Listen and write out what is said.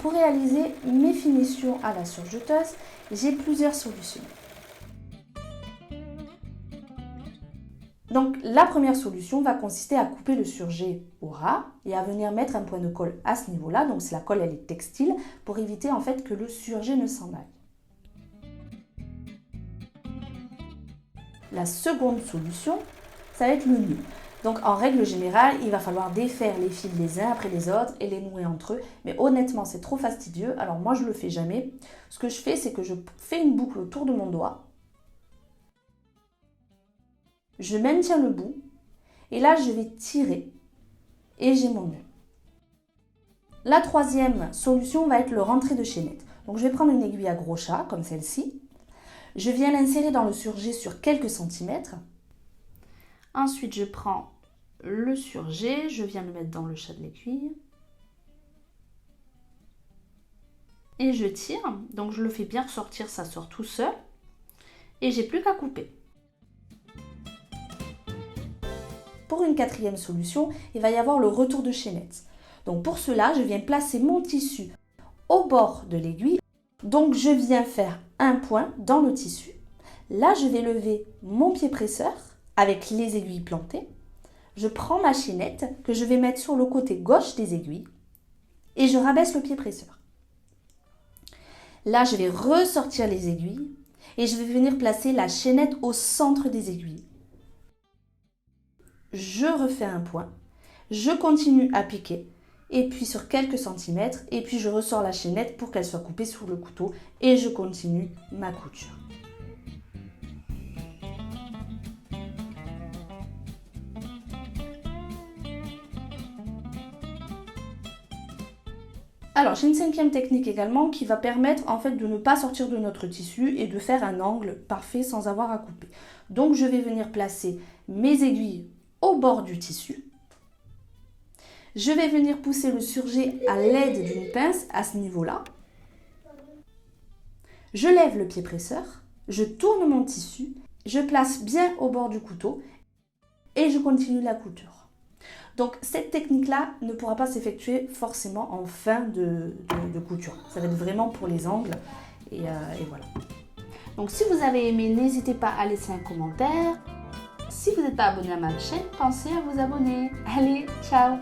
pour réaliser mes finitions à la surjeteuse, j'ai plusieurs solutions. Donc la première solution va consister à couper le surjet au ras et à venir mettre un point de colle à ce niveau-là. Donc si la colle elle est textile, pour éviter en fait que le surjet ne s'en aille. La seconde solution, ça va être le nœud. Donc en règle générale, il va falloir défaire les fils les uns après les autres et les nouer entre eux. Mais honnêtement, c'est trop fastidieux. Alors moi, je ne le fais jamais. Ce que je fais, c'est que je fais une boucle autour de mon doigt. Je maintiens le bout. Et là, je vais tirer. Et j'ai mon nœud. La troisième solution va être le rentré de chaînette. Donc je vais prendre une aiguille à gros chat, comme celle-ci. Je viens l'insérer dans le surjet sur quelques centimètres. Ensuite, je prends le surjet, je viens le mettre dans le chat de l'aiguille. Et je tire, donc je le fais bien ressortir, ça sort tout seul. Et j'ai plus qu'à couper. Pour une quatrième solution, il va y avoir le retour de chaînette. Donc pour cela, je viens placer mon tissu au bord de l'aiguille. Donc je viens faire un point dans le tissu. Là, je vais lever mon pied presseur avec les aiguilles plantées. Je prends ma chaînette que je vais mettre sur le côté gauche des aiguilles et je rabaisse le pied presseur. Là, je vais ressortir les aiguilles et je vais venir placer la chaînette au centre des aiguilles. Je refais un point, je continue à piquer et puis sur quelques centimètres et puis je ressors la chaînette pour qu'elle soit coupée sur le couteau et je continue ma couture. Alors, j'ai une cinquième technique également qui va permettre en fait de ne pas sortir de notre tissu et de faire un angle parfait sans avoir à couper. Donc, je vais venir placer mes aiguilles au bord du tissu. Je vais venir pousser le surjet à l'aide d'une pince à ce niveau-là. Je lève le pied presseur, je tourne mon tissu, je place bien au bord du couteau et je continue la couture. Donc cette technique-là ne pourra pas s'effectuer forcément en fin de couture. Ça va être vraiment pour les angles et voilà. Donc si vous avez aimé, n'hésitez pas à laisser un commentaire. Si vous n'êtes pas abonné à ma chaîne, pensez à vous abonner. Allez, ciao!